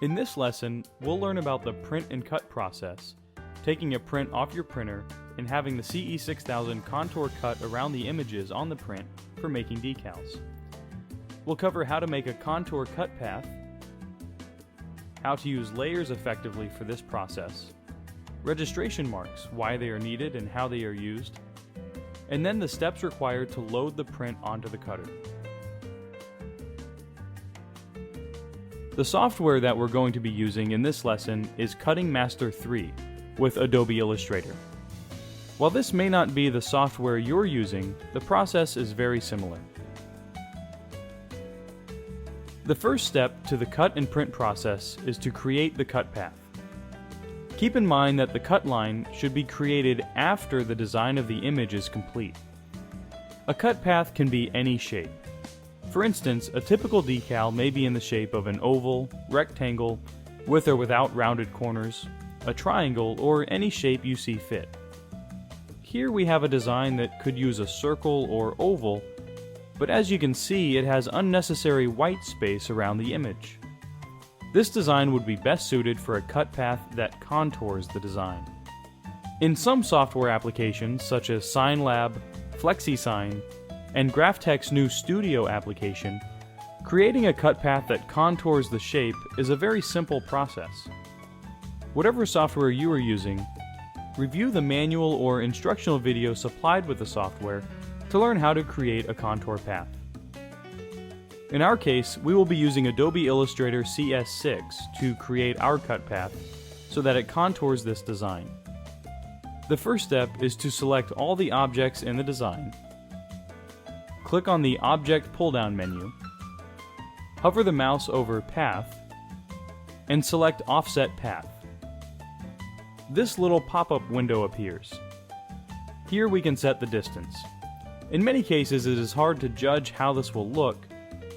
In this lesson, we'll learn about the print and cut process, taking a print off your printer and having the CE6000 contour cut around the images on the print for making decals. We'll cover how to make a contour cut path, how to use layers effectively for this process, registration marks, why they are needed and how they are used, and then the steps required to load the print onto the cutter. The software that we're going to be using in this lesson is Cutting Master 3 with Adobe Illustrator. While this may not be the software you're using, the process is very similar. The first step to the cut and print process is to create the cut path. Keep in mind that the cut line should be created after the design of the image is complete. A cut path can be any shape. For instance, a typical decal may be in the shape of an oval, rectangle, with or without rounded corners, a triangle, or any shape you see fit. Here we have a design that could use a circle or oval, but as you can see, it has unnecessary white space around the image. This design would be best suited for a cut path that contours the design. In some software applications, such as SignLab, FlexiSign, and Graphtec's new Studio application, creating a cut path that contours the shape is a very simple process. Whatever software you are using, review the manual or instructional video supplied with the software to learn how to create a contour path. In our case, we will be using Adobe Illustrator CS6 to create our cut path so that it contours this design. The first step is to select all the objects in the design. Click on the Object pull-down menu, hover the mouse over Path, and select Offset Path. This little pop-up window appears. Here we can set the distance. In many cases it is hard to judge how this will look,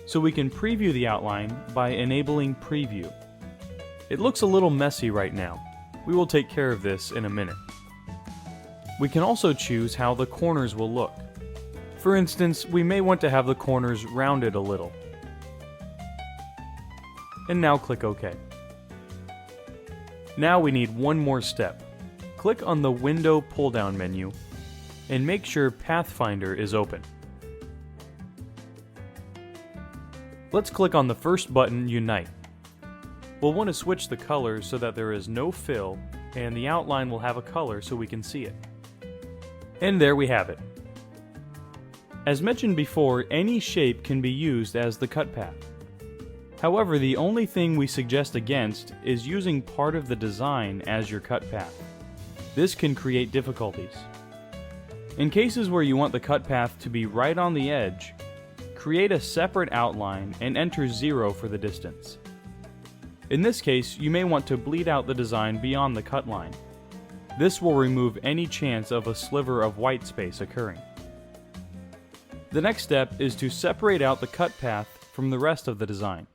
so we can preview the outline by enabling Preview. It looks a little messy right now. We will take care of this in a minute. We can also choose how the corners will look. For instance, we may want to have the corners rounded a little. And now click OK. Now we need one more step. Click on the Window pull-down menu and make sure Pathfinder is open. Let's click on the first button, Unite. We'll want to switch the colors so that there is no fill and the outline will have a color so we can see it. And there we have it. As mentioned before, any shape can be used as the cut path. However, the only thing we suggest against is using part of the design as your cut path. This can create difficulties. In cases where you want the cut path to be right on the edge, create a separate outline and enter 0 for the distance. In this case, you may want to bleed out the design beyond the cut line. This will remove any chance of a sliver of white space occurring. The next step is to separate out the cut path from the rest of the design.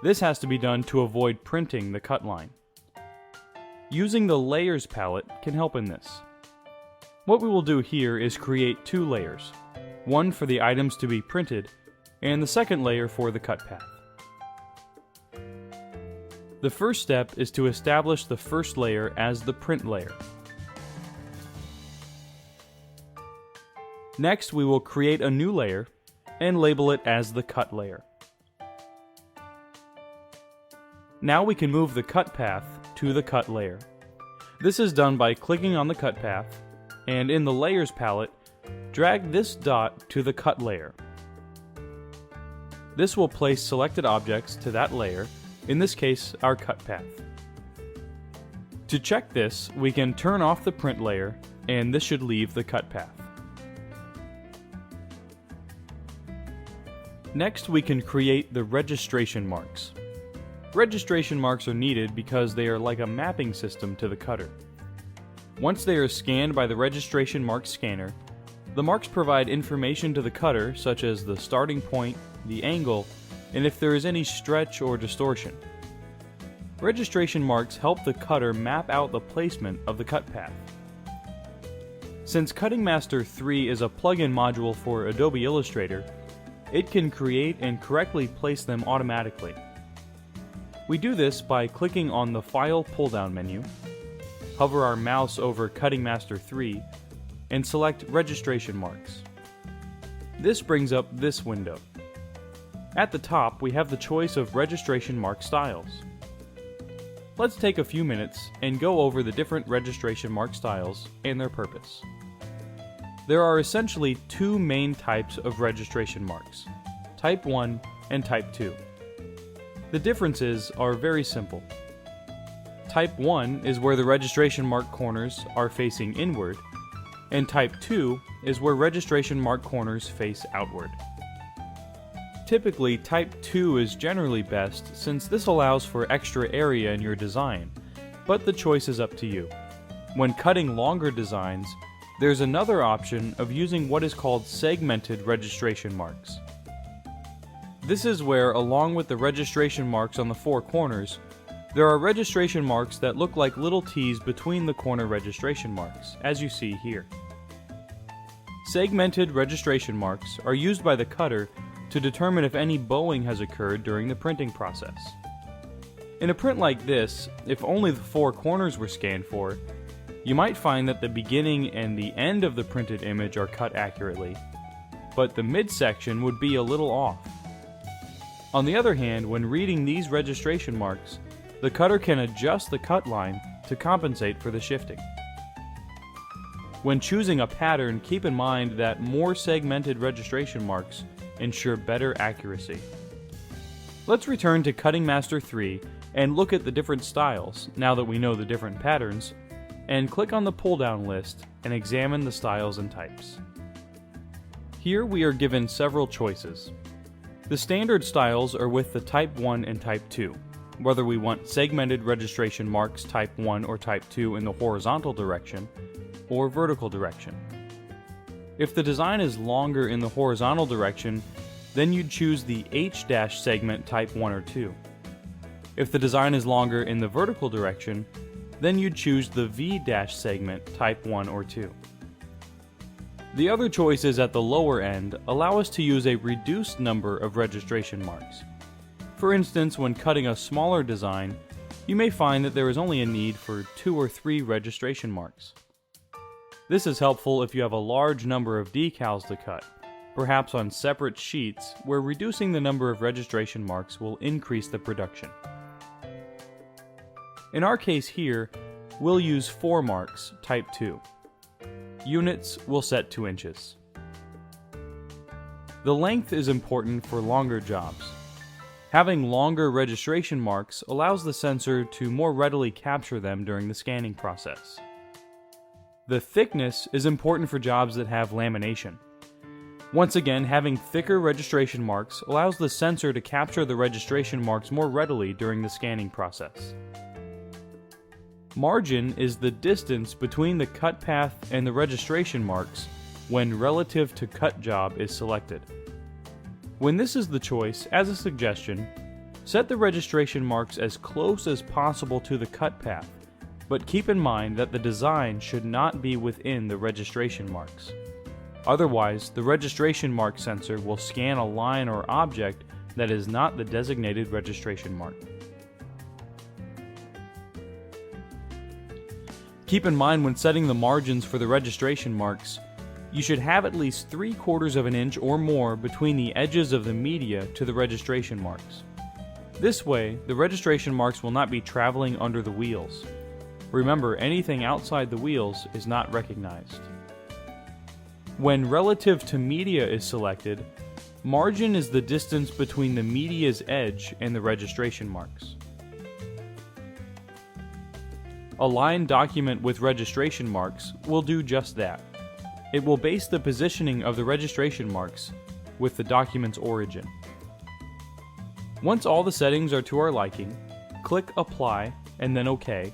This has to be done to avoid printing the cut line. Using the Layers palette can help in this. What we will do here is create 2 layers, one for the items to be printed, and the second layer for the cut path. The first step is to establish the first layer as the print layer. Next, we will create a new layer and label it as the cut layer. Now we can move the cut path to the cut layer. This is done by clicking on the cut path, and in the Layers palette, drag this dot to the cut layer. This will place selected objects to that layer, in this case, our cut path. To check this, we can turn off the print layer, and this should leave the cut path. Next, we can create the registration marks. Registration marks are needed because they are like a mapping system to the cutter. Once they are scanned by the registration mark scanner, the marks provide information to the cutter such as the starting point, the angle, and if there is any stretch or distortion. Registration marks help the cutter map out the placement of the cut path. Since Cutting Master 3 is a plugin module for Adobe Illustrator, it can create and correctly place them automatically. We do this by clicking on the File pull-down menu, hover our mouse over Cutting Master 3, and select Registration Marks. This brings up this window. At the top, we have the choice of registration mark styles. Let's take a few minutes and go over the different registration mark styles and their purpose. There are essentially two main types of registration marks, Type 1 and Type 2. The differences are very simple. Type 1 is where the registration mark corners are facing inward, and Type 2 is where registration mark corners face outward. Typically, Type 2 is generally best since this allows for extra area in your design, but the choice is up to you. When cutting longer designs, there's another option of using what is called segmented registration marks. This is where, along with the registration marks on the four corners, there are registration marks that look like little T's between the corner registration marks, as you see here. Segmented registration marks are used by the cutter to determine if any bowing has occurred during the printing process. In a print like this, if only the four corners were scanned for, you might find that the beginning and the end of the printed image are cut accurately, but the midsection would be a little off. On the other hand, when reading these registration marks, the cutter can adjust the cut line to compensate for the shifting. When choosing a pattern, keep in mind that more segmented registration marks ensure better accuracy. Let's return to Cutting Master 3 and look at the different styles, now that we know the different patterns, and click on the pull-down list and examine the styles and types. Here we are given several choices. The standard styles are with the Type 1 and Type 2, whether we want segmented registration marks Type 1 or Type 2 in the horizontal direction or vertical direction. If the design is longer in the horizontal direction, then you'd choose the H- segment Type 1 or 2. If the design is longer in the vertical direction, then you'd choose the V- segment Type 1 or 2. The other choices at the lower end allow us to use a reduced number of registration marks. For instance, when cutting a smaller design, you may find that there is only a need for 2 or 3 registration marks. This is helpful if you have a large number of decals to cut, perhaps on separate sheets, where reducing the number of registration marks will increase the production. In our case here, we'll use 4 marks, Type 2. Units we'll set to inches. The length is important for longer jobs. Having longer registration marks allows the sensor to more readily capture them during the scanning process. The thickness is important for jobs that have lamination. Once again, having thicker registration marks allows the sensor to capture the registration marks more readily during the scanning process. Margin is the distance between the cut path and the registration marks when relative to cut job is selected. When this is the choice, as a suggestion, set the registration marks as close as possible to the cut path, but keep in mind that the design should not be within the registration marks. Otherwise, the registration mark sensor will scan a line or object that is not the designated registration mark. Keep in mind when setting the margins for the registration marks, you should have at least 3/4 of an inch or more between the edges of the media to the registration marks. This way, the registration marks will not be traveling under the wheels. Remember, anything outside the wheels is not recognized. When relative to media is selected, margin is the distance between the media's edge and the registration marks. A line document with registration marks will do just that. It will base the positioning of the registration marks with the document's origin. Once all the settings are to our liking, click Apply and then OK,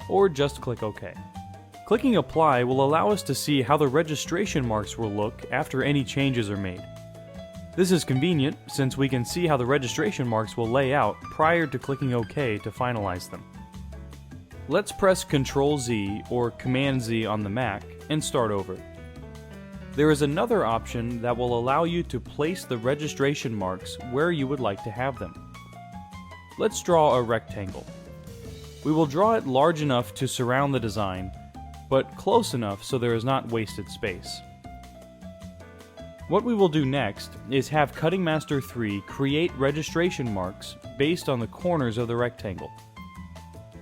or just click OK. Clicking Apply will allow us to see how the registration marks will look after any changes are made. This is convenient since we can see how the registration marks will lay out prior to clicking OK to finalize them. Let's press Ctrl-Z or Command-Z on the Mac and start over. There is another option that will allow you to place the registration marks where you would like to have them. let's draw a rectangle. We will draw it large enough to surround the design, but close enough so there is not wasted space. What we will do next is have Cutting Master 3 create registration marks based on the corners of the rectangle.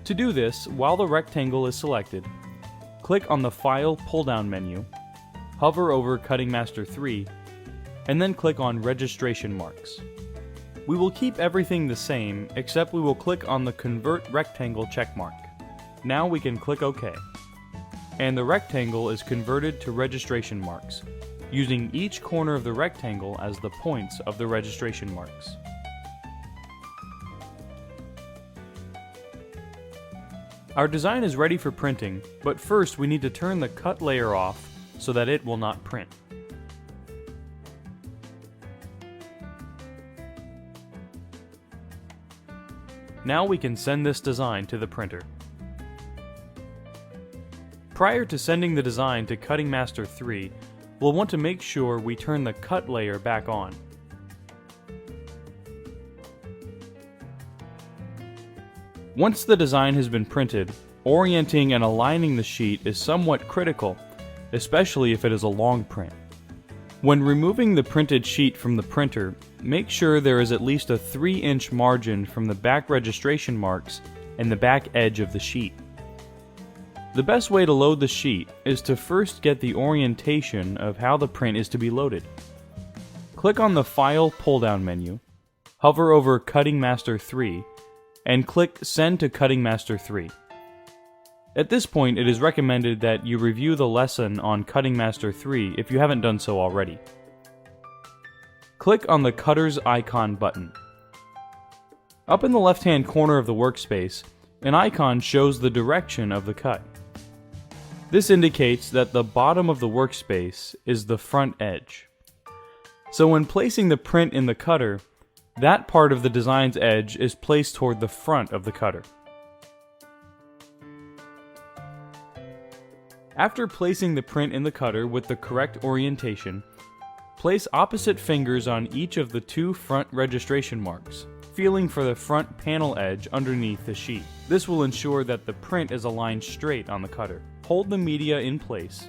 To do this, while the rectangle is selected, click on the File pull-down menu, hover over Cutting Master 3, and then click on Registration Marks. We will keep everything the same, except we will click on the Convert Rectangle checkmark. Now we can click OK. And the rectangle is converted to registration marks, using each corner of the rectangle as the points of the registration marks. Our design is ready for printing, but first we need to turn the cut layer off so that it will not print. Now we can send this design to the printer. Prior to sending the design to Cutting Master 3, we'll want to make sure we turn the cut layer back on. Once the design has been printed, orienting and aligning the sheet is somewhat critical, especially if it is a long print. When removing the printed sheet from the printer, make sure there is at least a 3-inch margin from the back registration marks and the back edge of the sheet. The best way to load the sheet is to first get the orientation of how the print is to be loaded. Click on the File pull-down menu, hover over Cutting Master 3, and click Send to Cutting Master 3. At this point, it is recommended that you review the lesson on Cutting Master 3 if you haven't done so already. Click on the Cutter's icon button. Up in the left-hand corner of the workspace, an icon shows the direction of the cut. This indicates that the bottom of the workspace is the front edge. So when placing the print in the cutter, that part of the design's edge is placed toward the front of the cutter. After placing the print in the cutter with the correct orientation, place opposite fingers on each of the 2 front registration marks, feeling for the front panel edge underneath the sheet. This will ensure that the print is aligned straight on the cutter. Hold the media in place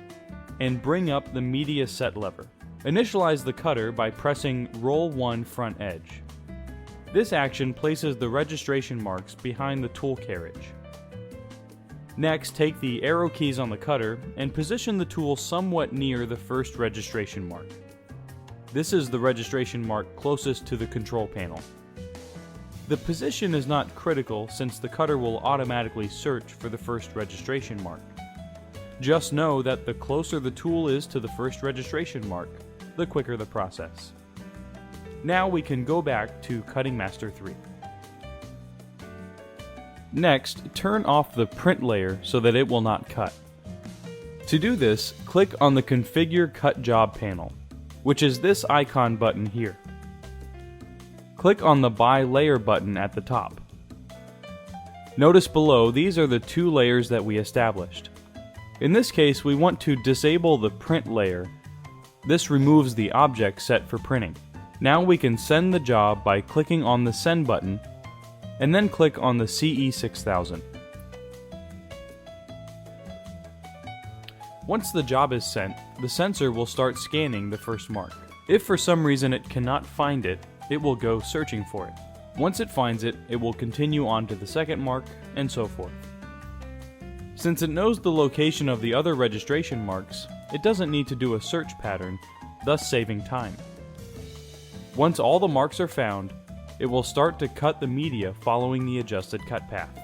and bring up the media set lever. Initialize the cutter by pressing Roll 1 front edge. This action places the registration marks behind the tool carriage. Next, take the arrow keys on the cutter and position the tool somewhat near the first registration mark. This is the registration mark closest to the control panel. The position is not critical since the cutter will automatically search for the first registration mark. Just know that the closer the tool is to the first registration mark, the quicker the process. Now we can go back to Cutting Master 3. Next, turn off the print layer so that it will not cut. To do this, click on the Configure Cut Job panel, which is this icon button here. Click on the By Layer button at the top. Notice below, these are the 2 layers that we established. In this case, we want to disable the print layer. This removes the object set for printing. Now we can send the job by clicking on the Send button, and then click on the CE6000. Once the job is sent, the sensor will start scanning the first mark. If for some reason it cannot find it, it will go searching for it. Once it finds it, it will continue on to the second mark, and so forth. Since it knows the location of the other registration marks, it doesn't need to do a search pattern, thus saving time. Once all the marks are found, it will start to cut the media following the adjusted cut path.